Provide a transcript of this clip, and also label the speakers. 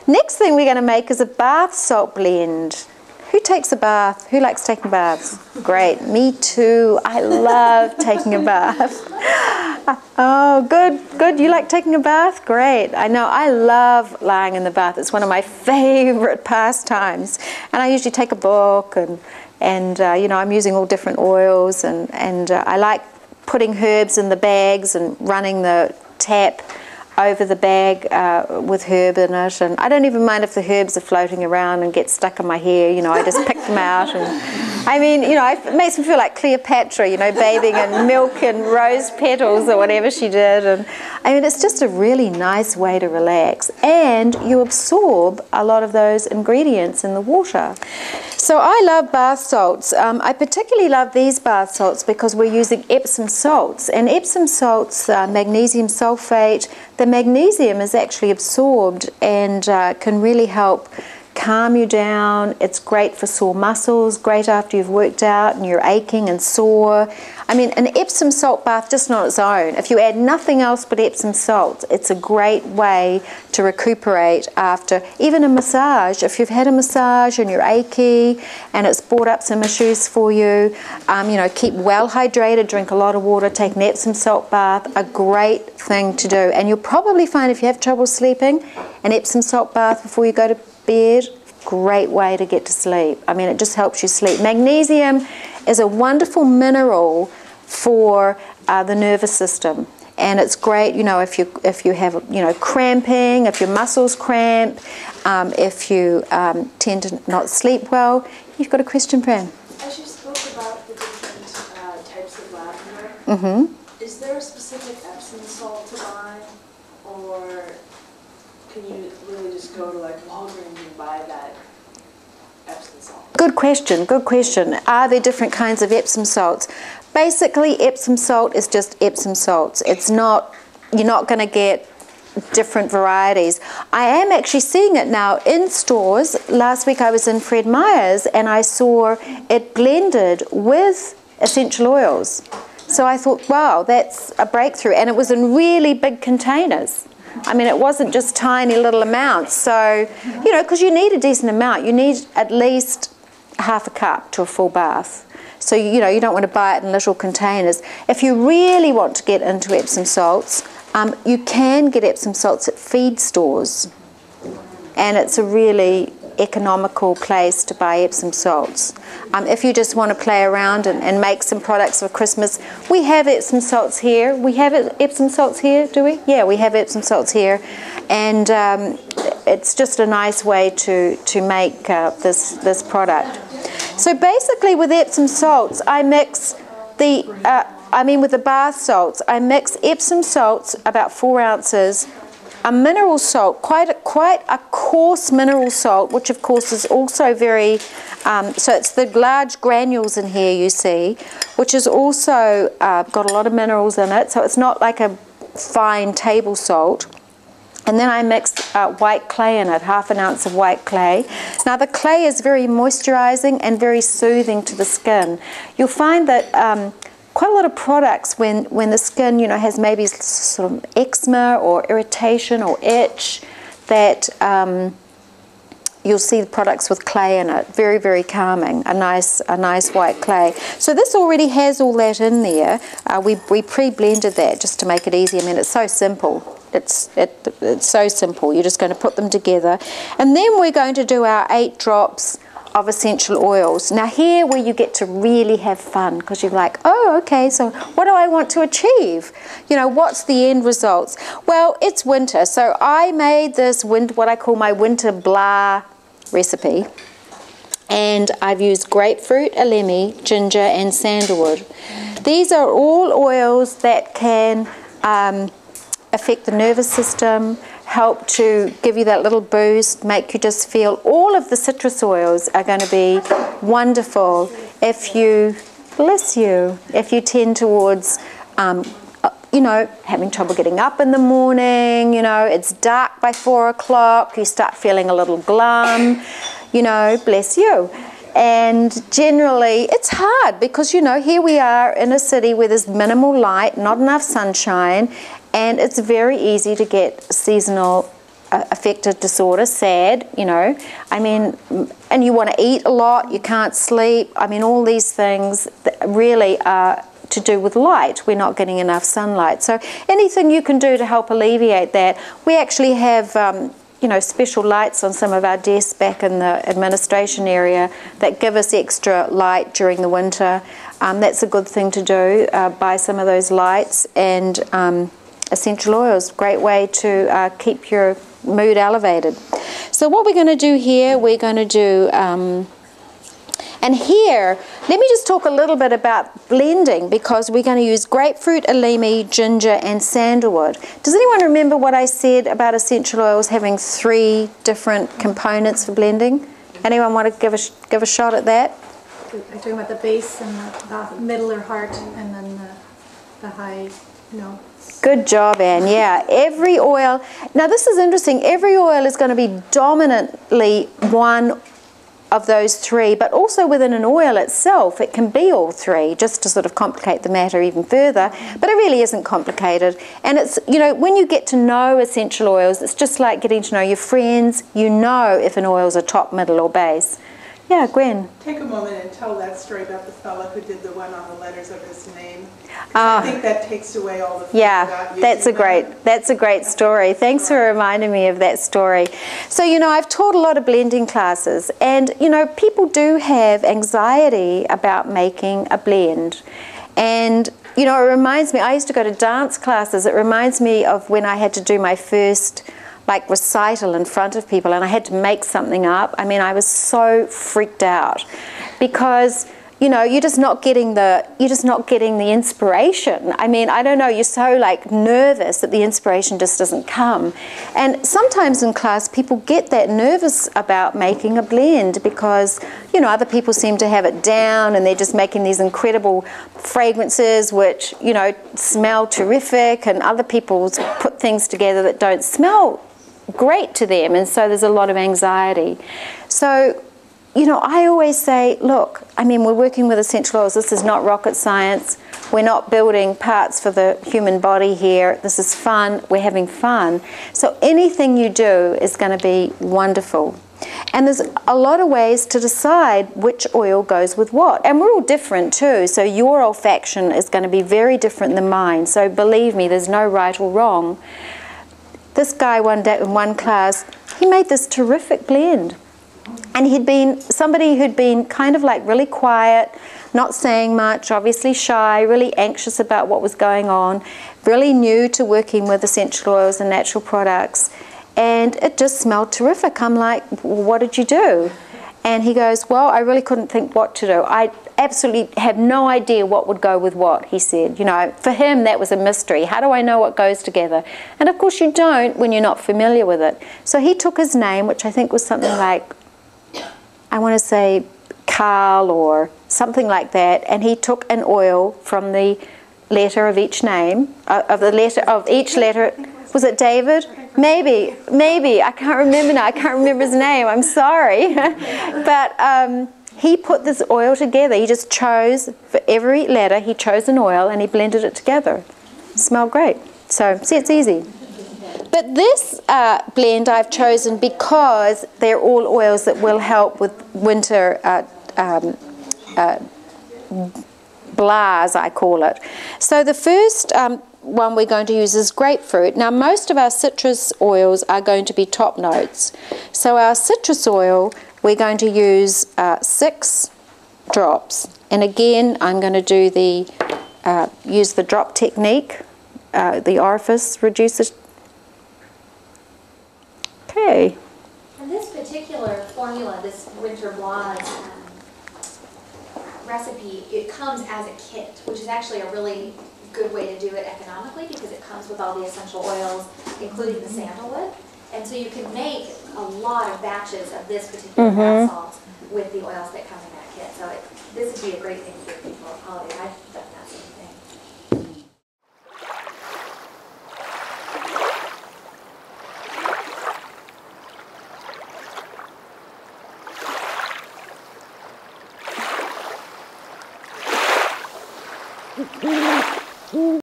Speaker 1: Next thing we're going to make is a bath salt blend. Who takes a bath? Who likes taking baths? Great, me too. I love taking a bath. Oh, good. You like taking a bath? Great. I know, I love lying in the bath. It's one of my favorite pastimes. And I usually take a book and you know, I'm using all different oils and I like putting herbs in the bags and running the tap over the bag with herb in it, and I don't even mind if the herbs are floating around and get stuck in my hair. You know, I just pick them out, and I mean, you know, it makes me feel like Cleopatra, you know, bathing in milk and rose petals or whatever she did. And I mean, it's just a really nice way to relax, and you absorb a lot of those ingredients in the water. So I love bath salts. I particularly love these bath salts because we're using Epsom salts, and Epsom salts, magnesium sulfate. The magnesium is actually absorbed and can really help calm you down. It's great for sore muscles, great after you've worked out and you're aching and sore. I mean, an Epsom salt bath just on its own, if you add nothing else but Epsom salts, it's a great way to recuperate after even a massage. If you've had a massage and you're achy and it's brought up some issues for you, you know, keep well hydrated, drink a lot of water, take an Epsom salt bath, a great thing to do. And you'll probably find if you have trouble sleeping, an Epsom salt bath before you go to bed, great way to get to sleep. I mean, it just helps you sleep. Magnesium is a wonderful mineral for the nervous system, and it's great, you know, if you have, you know, cramping, if your muscles cramp, if you tend to not sleep well. You've got a question, Fran?
Speaker 2: As you spoke about the different types of lavender, is there a specific Epsom salt to buy, or can you really just go to like Walgreens and buy that Epsom salt?
Speaker 1: Good question, good question. Are there different kinds of Epsom salts? Basically, Epsom salt is just Epsom salts. It's not, you're not going to get different varieties. I am actually seeing it now in stores. Last week I was in Fred Meyer's and I saw it blended with essential oils. So I thought, wow, that's a breakthrough. And it was in really big containers. I mean, it wasn't just tiny little amounts. So, you know, because you need a decent amount. You need at least half a cup to a full bath. So, you know, you don't want to buy it in little containers. If you really want to get into Epsom salts, you can get Epsom salts at feed stores. And it's a really economical place to buy Epsom salts. If you just want to play around and make some products for Christmas, we have Epsom salts here. We have Epsom salts here, do we? Yeah, we have Epsom salts here. And it's just a nice way to make this product. So basically with Epsom salts, I mix with the bath salts, I mix Epsom salts, about 4 ounces, a mineral salt, quite a coarse mineral salt, which of course is also very, so it's the large granules in here you see, which is also got a lot of minerals in it, so it's not like a fine table salt. And then I mixed white clay in it, half an ounce of white clay. Now the clay is very moisturizing and very soothing to the skin. You'll find that quite a lot of products, when the skin, you know, has maybe sort of eczema or irritation or itch, that you'll see the products with clay in it. Very, very calming. A nice white clay. So this already has all that in there. We pre-blended that just to make it easy. I mean, it's so simple. It's so simple. You're just going to put them together, and then we're going to do our 8 drops of essential oils. Now here where you get to really have fun, because you're like, oh, okay, so what do I want to achieve? You know, what's the end results? Well, it's winter, so I made this what I call my winter blah recipe, and I've used grapefruit, elemi, ginger, and sandalwood. These are all oils that can affect the nervous system, help to give you that little boost, make you just feel. All of the citrus oils are going to be wonderful if you, bless you, if you tend towards, you know, having trouble getting up in the morning, you know, it's dark by 4 o'clock, you start feeling a little glum, you know, bless you. And generally it's hard because, you know, here we are in a city where there's minimal light, not enough sunshine, and it's very easy to get seasonal affective disorder, SAD, you know. I mean, and you want to eat a lot, you can't sleep. I mean, all these things that really are to do with light. We're not getting enough sunlight. So anything you can do to help alleviate that. We actually have, you know, special lights on some of our desks back in the administration area that give us extra light during the winter. That's a good thing to do, buy some of those lights. And essential oils, great way to keep your mood elevated. So what we're going to do here, we're going to do, and here, let me just talk a little bit about blending, because we're going to use grapefruit, elemi, ginger, and sandalwood. Does anyone remember what I said about essential oils having 3 different components for blending? Anyone want to give a shot at that?
Speaker 3: You're talking about the base and the middle or heart, and then the high notes.
Speaker 1: Good job, Anne. Yeah, every oil. Now this is interesting. Every oil is going to be dominantly one of those 3, but also within an oil itself, it can be all 3, just to sort of complicate the matter even further. But it really isn't complicated. And it's, you know, when you get to know essential oils, it's just like getting to know your friends. You know if an oil's a top, middle, or base. Yeah, Gwen.
Speaker 4: Take a moment and tell that story about the fellow who did the one on the letters of his name. I think that takes away all the fun.
Speaker 1: Yeah, that's a great story. Thanks for reminding me of that story. So, you know, I've taught a lot of blending classes, and, you know, people do have anxiety about making a blend. And, you know, it reminds me, I used to go to dance classes. It reminds me of when I had to do my first like recital in front of people, and I had to make something up. I mean, I was so freaked out because, you know, you're just not getting the inspiration. I mean, I don't know, you're so like nervous that the inspiration just doesn't come. And sometimes in class people get that nervous about making a blend because, you know, other people seem to have it down and they're just making these incredible fragrances which, you know, smell terrific, and other people put things together that don't smell great to them, and so there's a lot of anxiety. So, you know, I always say, look, I mean, we're working with essential oils. This is not rocket science. We're not building parts for the human body here. This is fun. We're having fun. So anything you do is going to be wonderful. And there's a lot of ways to decide which oil goes with what. And we're all different too. So your olfaction is going to be very different than mine. So believe me, there's no right or wrong. This guy one day in one class, he made this terrific blend. And he'd been somebody who'd been kind of like really quiet, not saying much, obviously shy, really anxious about what was going on, really new to working with essential oils and natural products. And it just smelled terrific. I'm like, well, what did you do? And he goes, well, I really couldn't think what to do. I absolutely have no idea what would go with what, he said. You know, for him that was a mystery. How do I know what goes together? And of course you don't when you're not familiar with it. So he took his name, which I think was something like, I want to say Carl or something like that, and he took an oil from the letter of each name, of each letter. Was it David? Maybe. I can't remember now. I can't remember his name. I'm sorry. But he put this oil together. He just chose, for every letter, he chose an oil and he blended it together. It smelled great. So, see, it's easy. But this blend I've chosen because they're all oils that will help with winter blahs, I call it. So the first one we're going to use is grapefruit. Now most of our citrus oils are going to be top notes. So our citrus oil, we're going to use 6 drops. And again, I'm going to do use the drop technique, the orifice reducer. Okay.
Speaker 5: And this particular formula, this winter blahs recipe, it comes as a kit, which is actually a really good way to do it economically because it comes with all the essential oils, including the sandalwood. And so you can make a lot of batches of this particular bath salt with the oils that come in that kit. So this would be a great thing for people at holiday.